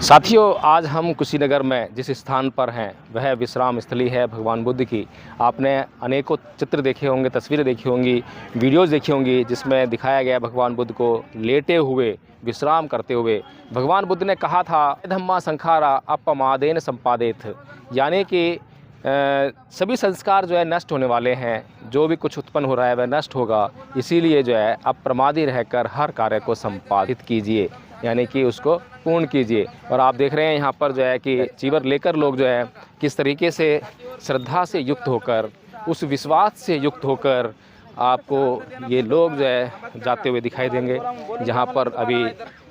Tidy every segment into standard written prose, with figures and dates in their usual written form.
साथियों, आज हम कुशीनगर में जिस स्थान पर हैं वह विश्राम स्थली है भगवान बुद्ध की। आपने अनेकों चित्र देखे होंगे, तस्वीरें देखी होंगी, वीडियोस देखी होंगी जिसमें दिखाया गया भगवान बुद्ध को लेटे हुए विश्राम करते हुए। भगवान बुद्ध ने कहा था, धम्मा संखारा अपमादेन संपादित, यानी कि सभी संस्कार जो है नष्ट होने वाले हैं। जो भी कुछ उत्पन्न हो रहा है वह नष्ट होगा, इसीलिए जो है अप्रमादी रहकर हर कार्य को संपादित कीजिए, यानी कि उसको पूर्ण कीजिए। और आप देख रहे हैं यहाँ पर जो है कि चीवर लेकर लोग जो है किस तरीके से श्रद्धा से युक्त होकर, उस विश्वास से युक्त होकर आपको ये लोग जो है जाते हुए दिखाई देंगे। जहाँ पर अभी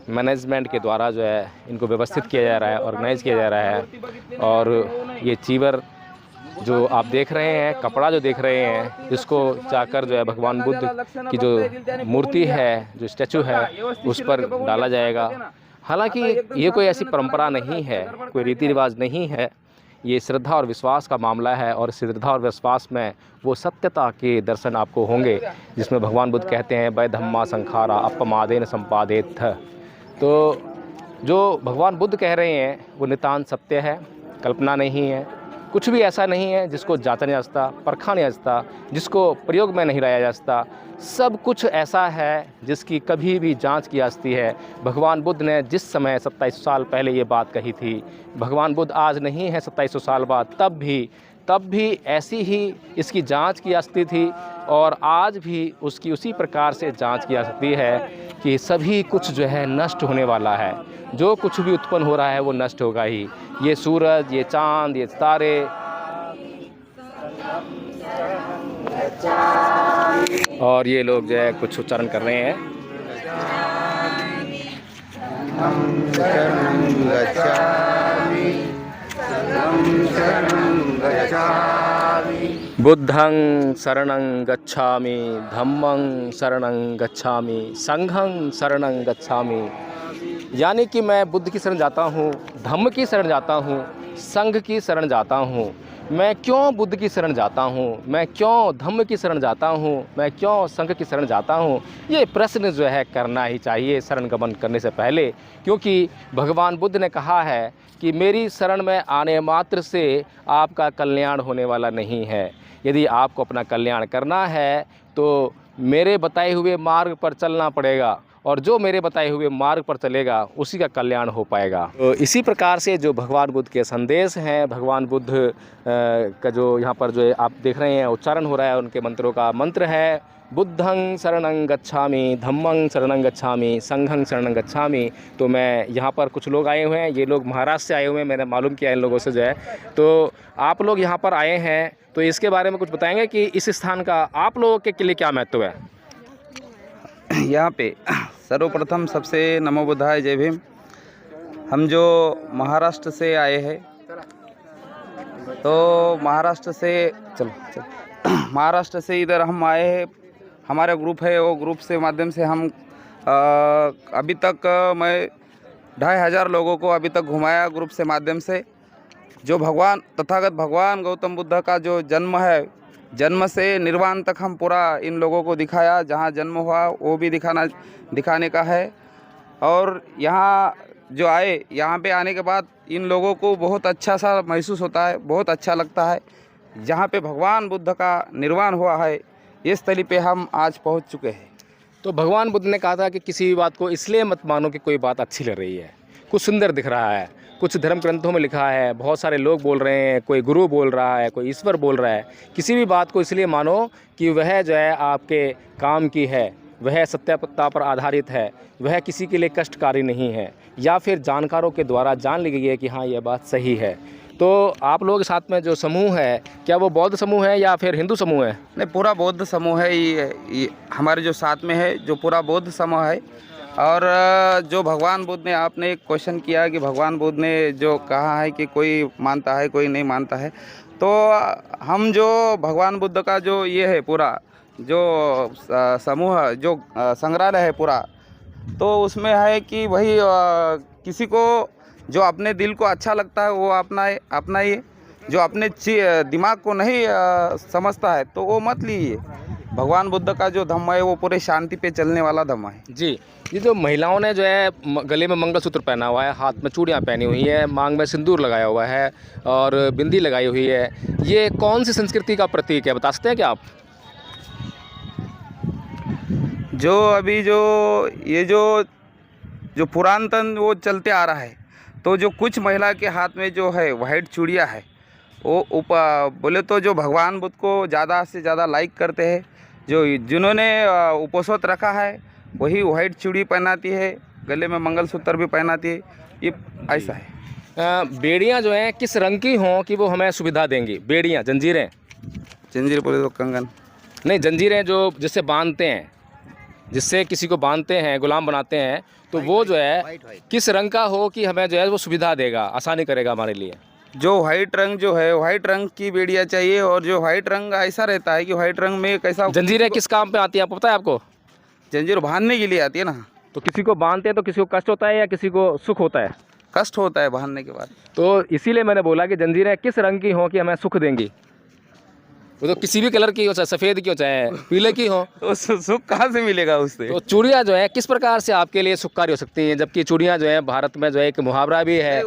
मैनेजमेंट के द्वारा जो है इनको व्यवस्थित किया जा रहा है, ऑर्गेनाइज़ किया जा रहा है। और ये चीवर जो आप देख रहे हैं, कपड़ा जो देख रहे हैं, इसको जाकर जो है भगवान बुद्ध की जो मूर्ति है, जो स्टैचू है, उस पर डाला जाएगा। हालांकि ये कोई ऐसी परंपरा नहीं है, कोई रीति रिवाज नहीं है, ये श्रद्धा और विश्वास का मामला है। और श्रद्धा और विश्वास में वो सत्यता के दर्शन आपको होंगे जिसमें भगवान बुद्ध कहते हैं, वै धम्मा संखारा अपमादेन संपादित। तो जो भगवान बुद्ध कह रहे हैं वो नितांत सत्य है, कल्पना नहीं है। कुछ भी ऐसा नहीं है जिसको जांचा नहीं जा सकता, परखा नहीं जा सकता, जिसको प्रयोग में नहीं लाया जा सकता। सब कुछ ऐसा है जिसकी कभी भी जांच की जा सकती है। भगवान बुद्ध ने जिस समय 2700 साल पहले ये बात कही थी, भगवान बुद्ध आज नहीं है 2700 साल बाद, तब भी ऐसी ही इसकी जांच की जा सकती थी। और आज भी उसकी उसी प्रकार से जांच की जा सकती है कि सभी कुछ जो है नष्ट होने वाला है। जो कुछ भी उत्पन्न हो रहा है वो नष्ट होगा ही। ये सूरज, ये चांद, ये तारे, और ये लोग जो है कुछ उच्चारण कर रहे हैं। बुद्धं शरणं गच्छामि, धम्मं शरणं गच्छामि, संघं शरणं गच्छामि, यानी कि मैं बुद्ध की शरण जाता हूँ, धम्म की शरण जाता हूँ, संघ की शरण जाता हूँ। मैं क्यों बुद्ध की शरण जाता हूँ, मैं क्यों धम्म की शरण जाता हूँ, मैं क्यों संघ की शरण जाता हूँ, ये प्रश्न जो है करना ही चाहिए शरण गमन करने से पहले। क्योंकि भगवान बुद्ध ने कहा है कि मेरी शरण में आने मात्र से आपका कल्याण होने वाला नहीं है। यदि आपको अपना कल्याण करना है तो मेरे बताए हुए मार्ग पर चलना पड़ेगा, और जो मेरे बताए हुए मार्ग पर चलेगा उसी का कल्याण हो पाएगा। तो इसी प्रकार से जो भगवान बुद्ध के संदेश हैं, भगवान बुद्ध का जो यहाँ पर जो आप देख रहे हैं उच्चारण हो रहा है उनके मंत्रों का, मंत्र है बुद्धं शरणं गच्छामि, धम्मं शरणं गच्छामि, संघं शरणं गच्छामि। तो मैं यहाँ पर कुछ लोग आए हुए हैं, ये लोग महाराष्ट्र से आए हुए हैं, मैंने मालूम किया इन लोगों से जो है। तो आप लोग यहाँ पर आए हैं तो इसके बारे में कुछ बताएंगे कि इस स्थान का आप लोगों के लिए क्या महत्व है? यहाँ पे सर्वप्रथम सबसे नमो बुद्धाय, जय भीम। हम जो महाराष्ट्र से आए हैं, तो महाराष्ट्र से इधर हम आए हैं। हमारा ग्रुप है, वो ग्रुप से माध्यम से हम अभी तक मैं 2500 लोगों को अभी तक घुमाया ग्रुप से माध्यम से। जो भगवान तथागत भगवान गौतम बुद्ध का जो जन्म है, जन्म से निर्वाण तक हम पूरा इन लोगों को दिखाया। जहाँ जन्म हुआ वो भी दिखाने का है। और यहाँ जो आए, यहाँ पे आने के बाद इन लोगों को बहुत अच्छा सा महसूस होता है, बहुत अच्छा लगता है। जहाँ पे भगवान बुद्ध का निर्वाण हुआ है, इस स्थली पे हम आज पहुँच चुके हैं। तो भगवान बुद्ध ने कहा था कि किसी भी बात को इसलिए मत मानो कि कोई बात अच्छी लग रही है, कुछ सुंदर दिख रहा है, कुछ धर्म ग्रंथों में लिखा है, बहुत सारे लोग बोल रहे हैं, कोई गुरु बोल रहा है, कोई ईश्वर बोल रहा है। किसी भी बात को इसलिए मानो कि वह जो है आपके काम की है, वह सत्यता पर आधारित है, वह किसी के लिए कष्टकारी नहीं है, या फिर जानकारों के द्वारा जान ली गई है कि हाँ यह बात सही है। तो आप लोगों के साथ में जो समूह है, क्या वो बौद्ध समूह है या फिर हिंदू समूह है? नहीं, पूरा बौद्ध समूह है। ये हमारे जो साथ में है जो पूरा बौद्ध समूह है। और जो भगवान बुद्ध ने, आपने एक क्वेश्चन किया कि भगवान बुद्ध ने जो कहा है कि कोई मानता है कोई नहीं मानता है, तो हम जो भगवान बुद्ध का जो ये है पूरा जो समूह, जो संग्रहालय है पूरा, तो उसमें है कि वही किसी को जो अपने दिल को अच्छा लगता है वो अपनाइए, जो अपने दिमाग को नहीं समझता है तो वो मत लीजिए। भगवान बुद्ध का जो धम्म है वो पूरे शांति पे चलने वाला धम्म है। जी, ये जो महिलाओं ने जो है गले में मंगलसूत्र पहना हुआ है, हाथ में चूड़ियाँ पहनी हुई है, मांग में सिंदूर लगाया हुआ है और बिंदी लगाई हुई है, ये कौन सी संस्कृति का प्रतीक है, बता सकते हैं क्या आप? जो अभी ये जो पुरातन वो चलते आ रहा है, तो जो कुछ महिला के हाथ में जो है वाइट चूड़ियाँ है, वो बोले तो जो भगवान बुद्ध को ज़्यादा से ज़्यादा लाइक करते हैं, जिन्होंने उपवास रखा है वही वाइट चूड़ी पहनाती है, गले में मंगलसूत्र भी पहनाती है, ये ऐसा है। बेड़ियाँ जो हैं किस रंग की हों कि वो हमें सुविधा देंगी? बेड़ियाँ, जंजीरें? जंजीर बोले तो कंगन। नहीं, जंजीरें जो जिससे बांधते हैं, जिससे किसी को बांधते हैं, गुलाम बनाते हैं, तो वो जो है किस रंग का हो कि हमें जो है वो सुविधा देगा, आसानी करेगा हमारे लिए? जो वाइट रंग जो है वाइट रंग की बेड़ियाँ चाहिए, और जो वाइट रंग ऐसा रहता है कि वाइट रंग में कैसा। जंजीरें किस काम पे आती हैं आपको पता है आपको? जंजीर बांधने के लिए आती है ना। तो किसी को बांधते हैं तो किसी को कष्ट होता है या किसी को सुख होता है? कष्ट होता है बांधने के बाद। तो इसीलिए मैंने बोला कि जंजीरें किस रंग की हों कि हमें सुख देंगी। वो तो किसी भी कलर की हो, चाहे सफ़ेद की हो चाहे पीले की हो। तो सुख कहाँ से मिलेगा उससे? तो चूड़ियाँ जो है किस प्रकार से आपके लिए सुखकारी हो सकती हैं, जबकि चूड़ियाँ जो है भारत में जो है एक मुहावरा भी है,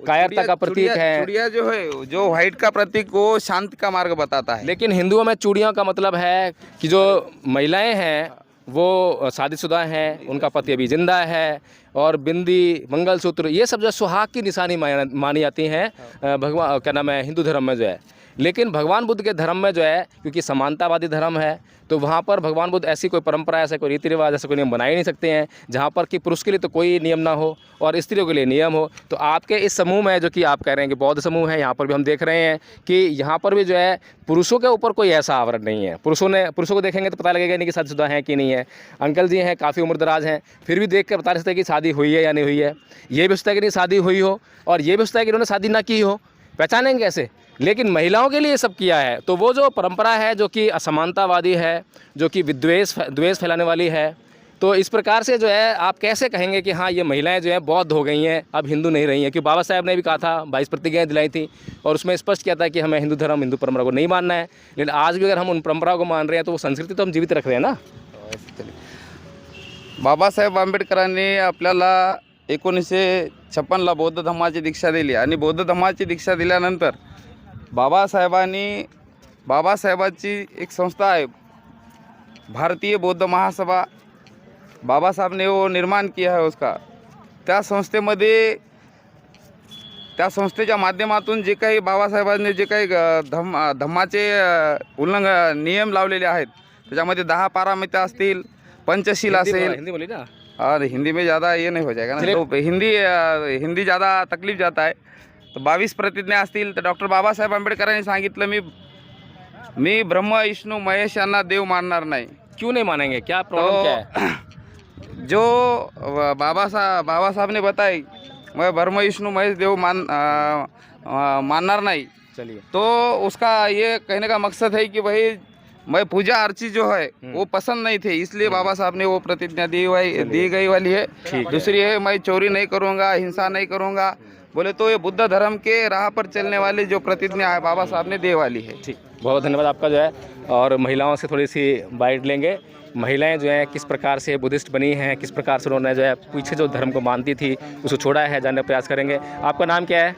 कायरता का प्रतीक है। चूड़ियाँ जो है, जो वाइट का प्रतीक, वो शांति का मार्ग बताता है। लेकिन हिंदुओं में चूड़ियों का मतलब है कि जो महिलाएं हैं वो शादीशुदा हैं, उनका पति अभी जिंदा है, और बिंदी, मंगलसूत्र, ये सब जो सुहाग की निशानी मानी जाती हैं भगवान क्या नाम है हिंदू धर्म में जो है। लेकिन भगवान बुद्ध के धर्म में जो है, क्योंकि समानतावादी धर्म है, तो वहाँ पर भगवान बुद्ध ऐसी कोई परंपरा, ऐसा कोई रीति रिवाज, ऐसा कोई नियम बना ही नहीं सकते हैं जहाँ पर कि पुरुष के लिए तो कोई नियम ना हो और स्त्रियों के लिए नियम हो। तो आपके इस समूह में जो कि आप कह रहे हैं कि बौद्ध समूह है, यहाँ पर भी हम देख रहे हैं कि यहाँ पर भी जो है पुरुषों के ऊपर कोई ऐसा आवरण नहीं है। पुरुषों को देखेंगे तो पता लगेगा नहीं कि शादीशुदा हैं कि नहीं है। अंकल जी हैं, काफ़ी उम्रदराज हैं, फिर भी देख कर बता सकते हैं कि शादी हुई है या नहीं हुई है। ये भी सोचता है कि नहीं शादी हुई हो, और ये भी सोचता है कि इन्होंने शादी ना की हो, पहचानेंगे कैसे? लेकिन महिलाओं के लिए सब किया है। तो वो जो परंपरा है जो कि असमानतावादी है, जो कि द्वेष फैलाने वाली है, तो इस प्रकार से जो है आप कैसे कहेंगे कि हाँ ये महिलाएं जो हैं बौद्ध हो गई हैं, अब हिंदू नहीं रही हैं? क्योंकि बाबा साहब ने भी कहा था, 22 प्रतिज्ञाएं दिलाई थी और उसमें स्पष्ट किया था कि हमें हिंदू धर्म, हिंदू परंपरा को नहीं मानना है। लेकिन आज भी अगर हम उन परंपराओं को मान रहे हैं तो वो संस्कृति तो हम जीवित रख रहे हैं ना। बाबासाहेब आंबेडकरांनी आपल्याला 1956ला बौद्ध धम्माची दीक्षा दिली, आणि बौद्ध धम्माची दीक्षा दिल्यानंतर बाबासाहेबाची एक संस्था आहे भारतीय बौद्ध महासभा, बाबा साहब ने वो निर्माण किया है उसका। त्या संस्थेच्या माध्यमातून जे काही बाबासाहेबांनी जे काही धम्माचे उल्लंघन नियम लावलेले आहेत, त्याच्यामध्ये 10 पारामिता असतील, पंचशील असेल। हिंदी बोली ना। और हिंदी में ज़्यादा ये नहीं हो जाएगा ना, तो हिंदी ज़्यादा तकलीफ जाता है। तो 22 प्रतिज्ञा असतील तर डॉक्टर बाबासाहेब आंबेडकरांनी सांगितलं, मी ब्रह्म विष्णू महेश यांना देव मानणार नाही। क्यों नहीं मानेंगे, क्या प्रॉब्लम क्या है? जो बाबा साहब ने बताई, मैं ब्रह्म विष्णु महेश देव मानणार नहीं। चलिए, तो उसका ये कहने का मकसद है कि भाई मैं पूजा अर्ची जो है वो पसंद नहीं थे, इसलिए बाबा साहब ने वो प्रतिज्ञा दी गई वाली है। दूसरी है, मैं चोरी नहीं करूँगा, हिंसा नहीं करूँगा, बोले तो ये बुद्ध धर्म के राह पर चलने वाली जो प्रतिज्ञा है बाबा साहब ने दी वाली है। ठीक, बहुत धन्यवाद आपका जो है। और महिलाओं से थोड़ी सी बाइट लेंगे। महिलाएं जो हैं किस प्रकार से बुद्धिस्ट बनी हैं, किस प्रकार से उन्होंने जो है पीछे जो धर्म को मानती थी उसको छोड़ा है, जानने का प्रयास करेंगे। आपका नाम क्या है?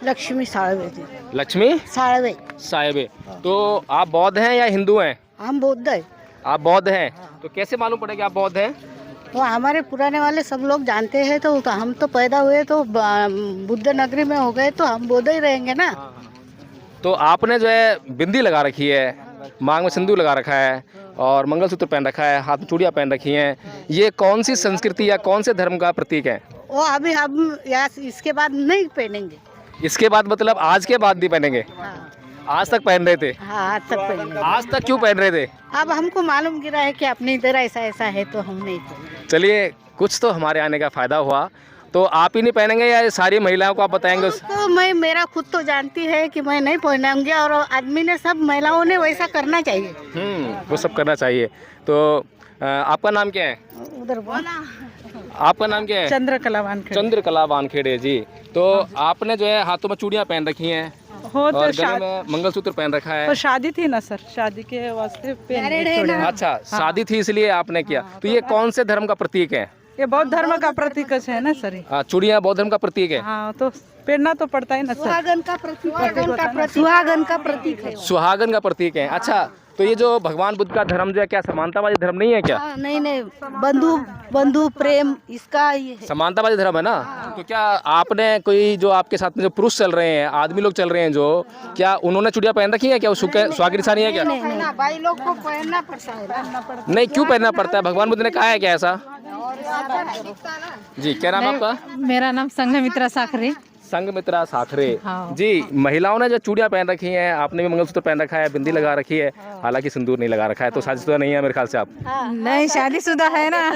लक्ष्मी साळवे जी। लक्ष्मी साळवे। साहेबे। तो आप बौद्ध हैं या हिंदू हैं? हम बौद्ध है। आप बौद्ध हैं, तो कैसे मालूम पड़े कि आप बौद्ध हैं? तो हमारे पुराने वाले सब लोग जानते हैं, तो हम तो पैदा हुए तो बुद्ध नगरी में हो गए, तो हम बौद्ध ही रहेंगे ना। तो आपने जो है बिंदी लगा रखी है, मांग में सिंदूर लगा रखा है और मंगलसूत्र पहन रखा है, हाथ में चूड़ियाँ पहन रखी हैं, ये कौन सी संस्कृति या कौन से धर्म का प्रतीक है? वो अभी हम इसके बाद नहीं पहनेंगे। इसके बाद मतलब आज के बाद भी पहनेंगे? हाँ। आज तक पहन रहे थे? हाँ, आज तक पहनेंगे। आज तक क्यों पहन रहे थे? अब हमको मालूम गिरा है कि अपनी इधर ऐसा है, तो हम नहीं पहनेंगे। चलिए, कुछ तो हमारे आने का फ़ायदा हुआ। तो आप ही नहीं पहनेंगे या सारी महिलाओं को आप बताएंगे? तो मैं मेरा खुद तो जानती है कि मैं नहीं पहनाऊंगी, और आदमी ने सब महिलाओं ने वैसा करना चाहिए। वो सब करना चाहिए। तो आपका नाम क्या है? उधर बोला। आपका नाम क्या है? चंद्रकला वानखेड़े। चंद्रकला वानखेड़े जी। तो आपने जो है हाथों में चूड़ियाँ पहन रखी हैं हो और तो गले में मंगलसूत्र पहन रखा है। तो शादी थी ना सर, शादी के वास्ते पहन छोड़े। अच्छा, शादी थी इसलिए आपने किया। तो ये कौन से धर्म का प्रतीक है? ये बौद्ध धर्म का प्रतीक है ना सर ये। चूड़ियाँ बौद्ध धर्म का प्रतीक है। हाँ तो पहनना तो पड़ता है ना सर। सुहागन का प्रतीक है। सुहागन का प्रतीक है। अच्छा, तो ये जो भगवान बुद्ध का धर्म जो है, क्या समानतावादी धर्म नहीं है क्या? नहीं नहीं, बंधु प्रेम इसका ये है। समानतावादी धर्म है ना। तो क्या आपने कोई जो आपके साथ में जो पुरुष चल रहे हैं, आदमी लोग चल रहे हैं जो, क्या उन्होंने चूड़ियाँ पहन रखी है क्या? सुहाग की निशानी है क्या? भाई लोग को पहनना पड़ता है। नहीं, क्यों पहनना पड़ता है? भगवान बुद्ध ने कहा है क्या ऐसा? जी, क्या नाम है आपका? मेरा नाम संघमित्रा साखरे। संघमित्रा साखरे। हाँ। जी, महिलाओं ने जो चूड़ियाँ पहन रखी हैं, आपने भी मंगलसूत्र पहन रखा है, बिंदी लगा रखी है, हालांकि सिंदूर नहीं लगा रखा है, तो शादीशुदा नहीं है मेरे ख्याल से आप। नहीं, शादीशुदा है ना।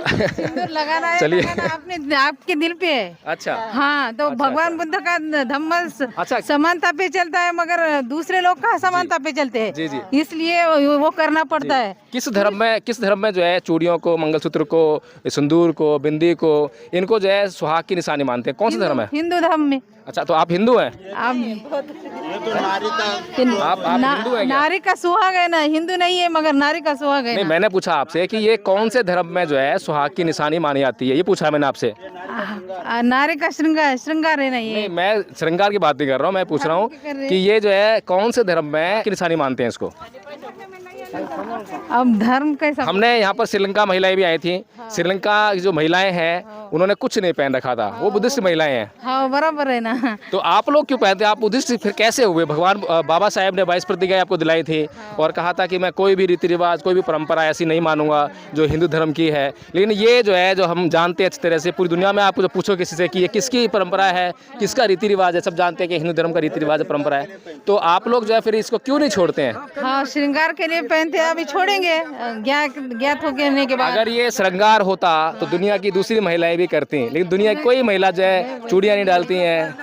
सिंदूर लगाना है, चलिए। लगाना अपने आपके दिल पे है। अच्छा। हाँ, तो भगवान बुद्ध का धम्म अच्छा। समानता पे चलता है, मगर दूसरे लोग का समानता पे चलते हैं। जी, जी। इसलिए वो करना पड़ता है। किस धर्म में जो है चूड़ियों को, मंगलसूत्र को, सिंदूर को, बिंदी को, इनको जो है सुहाग की निशानी मानते हैं? कौन सा धर्म है? हिंदू धर्म में। अच्छा, तो आप हिंदू हैं? आप हिंदू हैं क्या? नारी का सुहाग है ना, हिंदू नहीं है मगर नारी का सुहाग है नहीं, ना। मैंने पूछा आपसे कि ये कौन से धर्म में जो है सुहाग की निशानी मानी जाती है, ये पूछा मैंने आपसे। नारी का श्रृंगार है ना ये। नहीं, मैं श्रृंगार की बात नहीं कर रहा हूँ, मैं पूछ रहा हूँ कि ये जो है कौन से धर्म में की निशानी मानते हैं इसको? अब धर्म कैसा? हमने यहाँ पर श्रीलंका महिलाएं भी आई थी। श्रीलंका की जो महिलाएं हैं उन्होंने कुछ नहीं पहन रखा था, वो बुद्धिस्ट महिलाएं हैं। हाँ, बराबर है ना। तो आप लोग क्यों पहनते हैं? आप बुद्धिस्ट फिर कैसे हुए? भगवान बाबा साहेब ने 22 प्रतिज्ञा आपको दिलाई थी और कहा था कि मैं कोई भी रीति रिवाज, कोई भी परंपरा ऐसी नहीं मानूंगा जो हिंदू धर्म की है। लेकिन ये जो है, जो हम जानते हैं अच्छी तरह से, पूरी दुनिया में आपको जो पूछो किसी से कि ये किसकी परंपरा है, किसका रीति रिवाज है, सब जानते हैं कि हिंदू धर्म का रीति रिवाज परंपरा है। तो आप लोग जो है फिर इसको क्यों नहीं छोड़ते हैं? हाँ, श्रृंगार के लिए पहनते हैं, अभी छोड़ेंगे ज्ञात होने के बाद। अगर ये श्रृंगार होता तो दुनिया की दूसरी महिलाएं भी करती, लेकिन दुनिया की कोई महिला जो है चूड़ियाँ नहीं डालती हैं।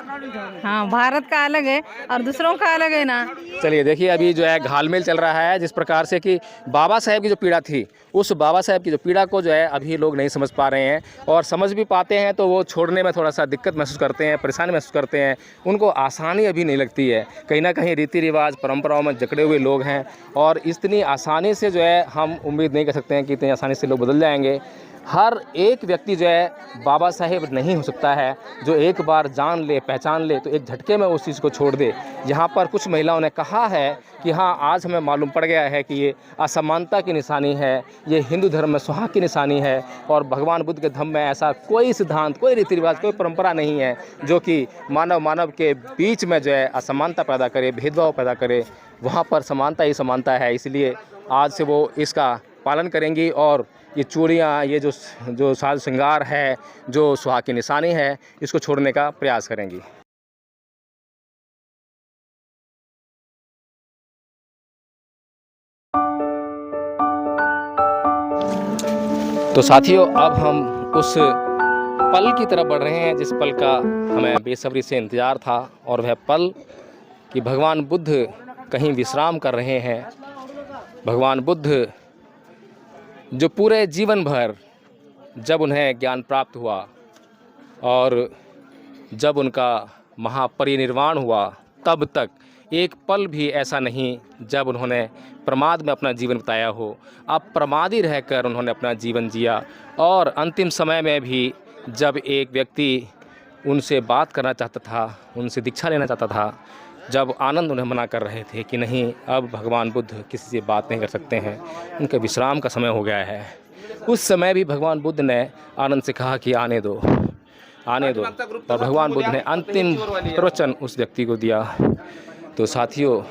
हाँ, भारत का अलग है और दूसरों का अलग है ना। चलिए देखिए, अभी जो है घालमेल चल रहा है, जिस प्रकार से कि बाबा साहेब की जो पीड़ा थी, उस बाबा साहेब की जो पीड़ा को जो है अभी लोग नहीं समझ पा रहे हैं, और समझ भी पाते हैं तो वो छोड़ने में थोड़ा सा दिक्कत महसूस करते हैं, परेशानी महसूस करते हैं, उनको आसानी अभी नहीं लगती है। कहीं ना कहीं रीति रिवाज, परंपराओं में जकड़े हुए लोग हैं, और इतनी आसानी से जो है हम उम्मीद नहीं कर सकते हैं कि इतनी आसानी से लोग बदल जाएंगे। हर एक व्यक्ति जो है बाबा साहेब नहीं हो सकता है, जो एक बार जान ले, पहचान ले, तो एक झटके में उस चीज़ को छोड़ दे। यहाँ पर कुछ महिलाओं ने कहा है कि हाँ, आज हमें मालूम पड़ गया है कि ये असमानता की निशानी है, ये हिंदू धर्म में सुहाग की निशानी है, और भगवान बुद्ध के धर्म में ऐसा कोई सिद्धांत, कोई रीति रिवाज, कोई परंपरा नहीं है जो कि मानव के बीच में जो है असमानता पैदा करे, भेदभाव पैदा करे। वहाँ पर समानता ही समानता है, इसलिए आज से वो इसका पालन करेंगी, और ये चूड़ियाँ, ये जो साज श्रृंगार है, जो सुहाग की निशानी है, इसको छोड़ने का प्रयास करेंगी। तो साथियों, अब हम उस पल की तरफ बढ़ रहे हैं जिस पल का हमें बेसब्री से इंतज़ार था, और वह पल कि भगवान बुद्ध कहीं विश्राम कर रहे हैं। भगवान बुद्ध जो पूरे जीवन भर, जब उन्हें ज्ञान प्राप्त हुआ और जब उनका महापरिनिर्वाण हुआ, तब तक एक पल भी ऐसा नहीं जब उन्होंने प्रमाद में अपना जीवन बिताया हो। अब प्रमादी रहकर उन्होंने अपना जीवन जिया, और अंतिम समय में भी जब एक व्यक्ति उनसे बात करना चाहता था, उनसे दीक्षा लेना चाहता था, जब आनंद उन्हें मना कर रहे थे कि नहीं, अब भगवान बुद्ध किसी से बात नहीं कर सकते हैं, उनके विश्राम का समय हो गया है, उस समय भी भगवान बुद्ध ने आनंद से कहा कि आने दो, आने दो, और भगवान बुद्ध ने अंतिम प्रवचन उस व्यक्ति को दिया। तो साथियों,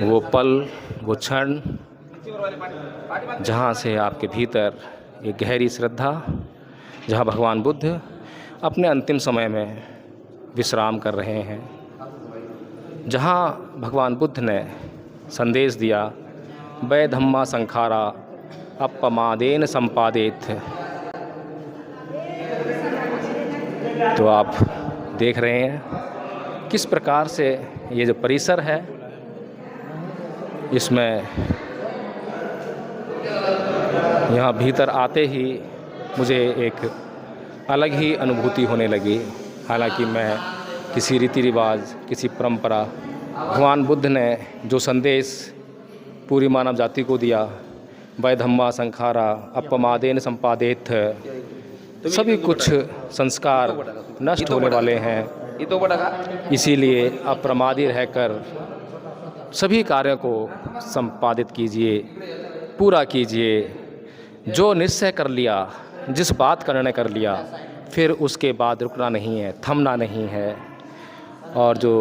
वो पल, वो क्षण जहाँ से आपके भीतर एक गहरी श्रद्धा, जहाँ भगवान बुद्ध अपने अंतिम समय में विश्राम कर रहे हैं, जहाँ भगवान बुद्ध ने संदेश दिया, वै धम्मा संखारा अपमादेन संपादित। तो आप देख रहे हैं किस प्रकार से ये जो परिसर है, इसमें यहाँ भीतर आते ही मुझे एक अलग ही अनुभूति होने लगी। हालांकि मैं किसी रीति रिवाज, किसी परंपरा। भगवान बुद्ध ने जो संदेश पूरी मानव जाति को दिया, वै धम्मा संखारा अपमादेन संपादित, सभी कुछ संस्कार नष्ट होने वाले हैं। इसीलिए अप्रमादी रहकर सभी कार्यों को संपादित कीजिए, पूरा कीजिए। जो निश्चय कर लिया, जिस बात का निर्णय कर लिया, फिर उसके बाद रुकना नहीं है, थमना नहीं है। और जो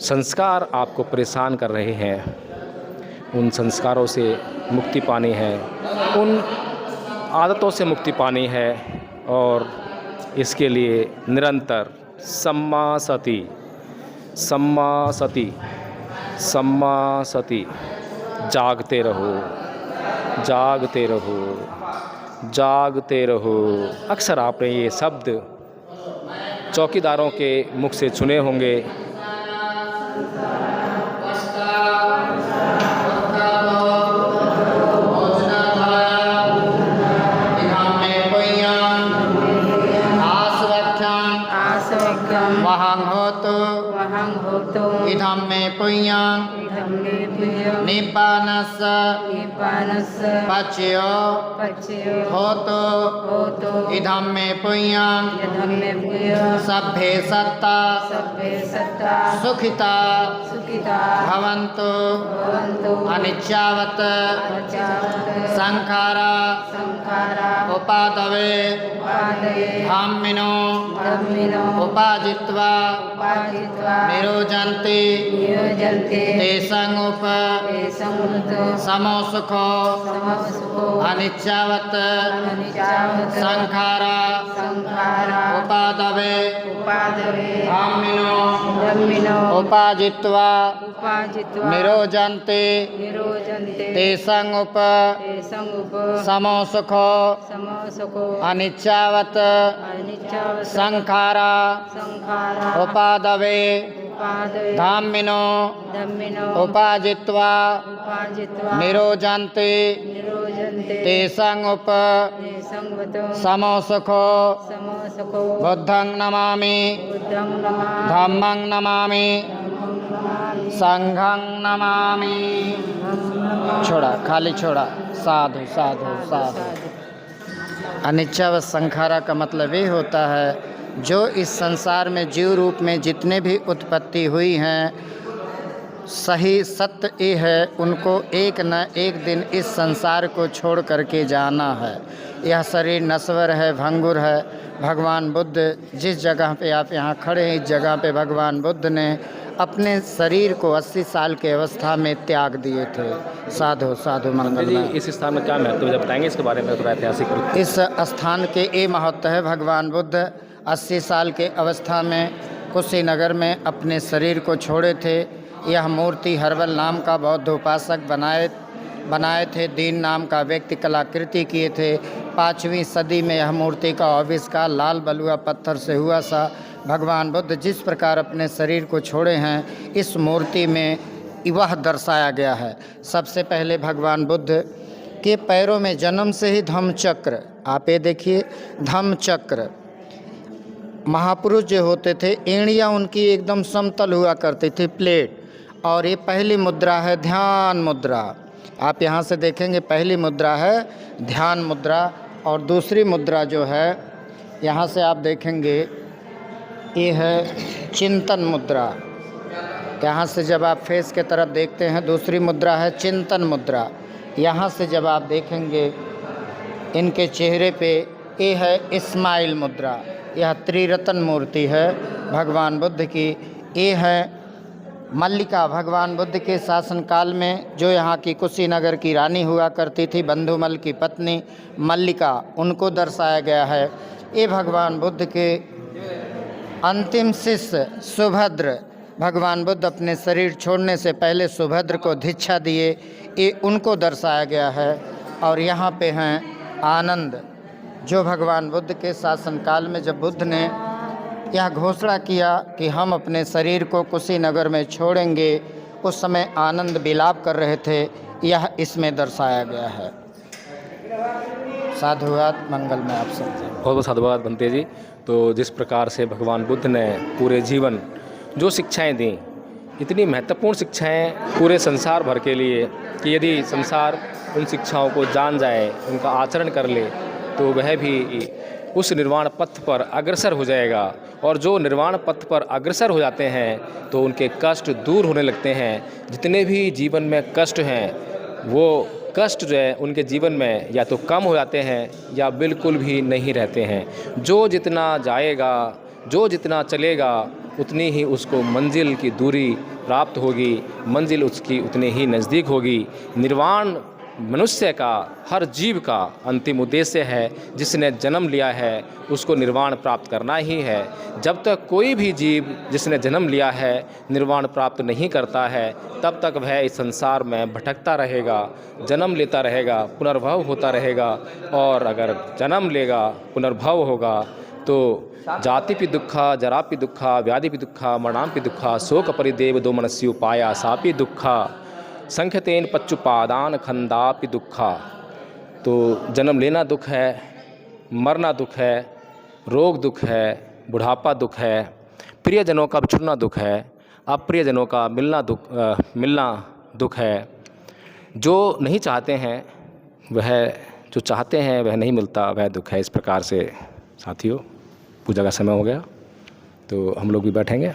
संस्कार आपको परेशान कर रहे हैं, उन संस्कारों से मुक्ति पानी है, उन आदतों से मुक्ति पानी है। और इसके लिए निरंतर सम्मा सती, सम्मा सती, सम्मा सती, जागते रहो, जागते रहो, जागते रहो। अक्सर आपने ये शब्द चौकीदारों के मुख से सुने होंगे। वहं होतो इदं मे पुण्यं निब्बानस्य पच्यो होतो इदं मे पुण्यं सभ्ये सत्ता सुखिता भवन्तु अनिच्चावत् संखारा उपादवे धाम्मिनो उपाजित्वा निरोजन्ति तेषां समोसुखो अनिच्चावत् संखारा उपादवे धाम्मिनो उपाजित्वा निरोजन्ति तेषां समोसुखो अनिच्चावत् संखारा उपादवे धाम्मिनो उपाजित्वा निरोजन्ति तेषां समोसुखो बुद्धं नमामि धम्मं नमामि संघं नमामि। छोड़ा, खाली छोड़ा। साधु साधु साधु। अनिच्चा व संखारा का मतलब ये होता है, जो इस संसार में जीव रूप में जितने भी उत्पत्ति हुई हैं, सही सत्य ये है, उनको एक न एक दिन इस संसार को छोड़ करके जाना है। यह शरीर नश्वर है, भंगुर है। भगवान बुद्ध जिस जगह पे आप यहाँ खड़े हैं, इस जगह पे भगवान बुद्ध ने अपने शरीर को 80 साल की अवस्था में त्याग दिए थे। साधु साधु मंगल जी। इस स्थान में क्या महत्व है, बताएंगे इसके बारे में? थोड़ा ऐतिहासिक इस स्थान के ये महत्व है, भगवान बुद्ध 80 साल के अवस्था में कुशीनगर में अपने शरीर को छोड़े थे। यह मूर्ति हर्बल नाम का बौद्ध उपासक बनाए थे। दीन नाम का व्यक्ति कलाकृति किए थे। 5वीं सदी में यह मूर्ति का आविष्कार लाल बलुआ पत्थर से हुआ सा। भगवान बुद्ध जिस प्रकार अपने शरीर को छोड़े हैं, इस मूर्ति में वह दर्शाया गया है। सबसे पहले भगवान बुद्ध के पैरों में जन्म से ही धम्मचक्र, आप ये देखिए धम्मचक्र। महापुरुष जो होते थे, एड़ियाँ उनकी एकदम समतल हुआ करती थी, प्लेट। और ये पहली मुद्रा है ध्यान मुद्रा। आप यहाँ से देखेंगे, पहली मुद्रा है ध्यान मुद्रा। और दूसरी मुद्रा जो है, यहाँ से आप देखेंगे, ये है चिंतन मुद्रा। यहाँ से जब आप फेस के तरफ देखते हैं, दूसरी मुद्रा है चिंतन मुद्रा। यहाँ से जब आप देखेंगे इनके चेहरे पे, ये है स्माइल मुद्रा। यह त्रिरत्न मूर्ति है भगवान बुद्ध की। ये है मल्लिका। भगवान बुद्ध के शासनकाल में जो यहाँ की कुशीनगर की रानी हुआ करती थी, बंधुमल की पत्नी मल्लिका, उनको दर्शाया गया है। ये भगवान बुद्ध के अंतिम शिष्य सुभद्र, भगवान बुद्ध अपने शरीर छोड़ने से पहले सुभद्र को दीक्षा दिए, ये उनको दर्शाया गया है। और यहाँ पे हैं आनंद, जो भगवान बुद्ध के शासनकाल में जब बुद्ध ने यह घोषणा किया कि हम अपने शरीर को कुशीनगर में छोड़ेंगे, उस समय आनंद विलाप कर रहे थे। यह इसमें दर्शाया गया है। साधुवाद, मंगल में आप सब। बहुत बहुत साधुवाद बनते जी। तो जिस प्रकार से भगवान बुद्ध ने पूरे जीवन जो शिक्षाएं दी, इतनी महत्वपूर्ण शिक्षाएं पूरे संसार भर के लिए कि यदि संसार उन शिक्षाओं को जान जाए, उनका आचरण कर ले, तो वह भी उस निर्वाण पथ पर अग्रसर हो जाएगा। और जो निर्वाण पथ पर अग्रसर हो जाते हैं तो उनके कष्ट दूर होने लगते हैं। जितने भी जीवन में कष्ट हैं वो कष्ट जो है उनके जीवन में या तो कम हो जाते हैं या बिल्कुल भी नहीं रहते हैं। जो जितना जाएगा, जो जितना चलेगा, उतनी ही उसको मंजिल की दूरी प्राप्त होगी, मंजिल उसकी उतनी ही नज़दीक होगी। निर्वाण मनुष्य का, हर जीव का अंतिम उद्देश्य है। जिसने जन्म लिया है उसको निर्वाण प्राप्त करना ही है। जब तक कोई भी जीव जिसने जन्म लिया है निर्वाण प्राप्त नहीं करता है, तब तक वह इस संसार में भटकता रहेगा, जन्म लेता रहेगा, पुनर्भव होता रहेगा। और अगर जन्म लेगा, पुनर्भव होगा, तो जातिपि दुःखा, जरापि दुःखा, व्याधिपि दुःखा, मरणापि दुःखा, शोक परिदेव दो मनस्य उपाया सापि दुःखा, संख्यतेन पच्चुपादान खंदापि दुःखा। तो जन्म लेना दुख है, मरना दुख है, रोग दुख है, बुढ़ापा दुख है, प्रियजनों का बिछुड़ना दुख है, अप्रियजनों का मिलना दुख है। जो नहीं चाहते हैं वह, जो चाहते हैं वह नहीं मिलता, वह दुख है। इस प्रकार से साथियों, पूजा का समय हो गया तो हम लोग भी बैठेंगे।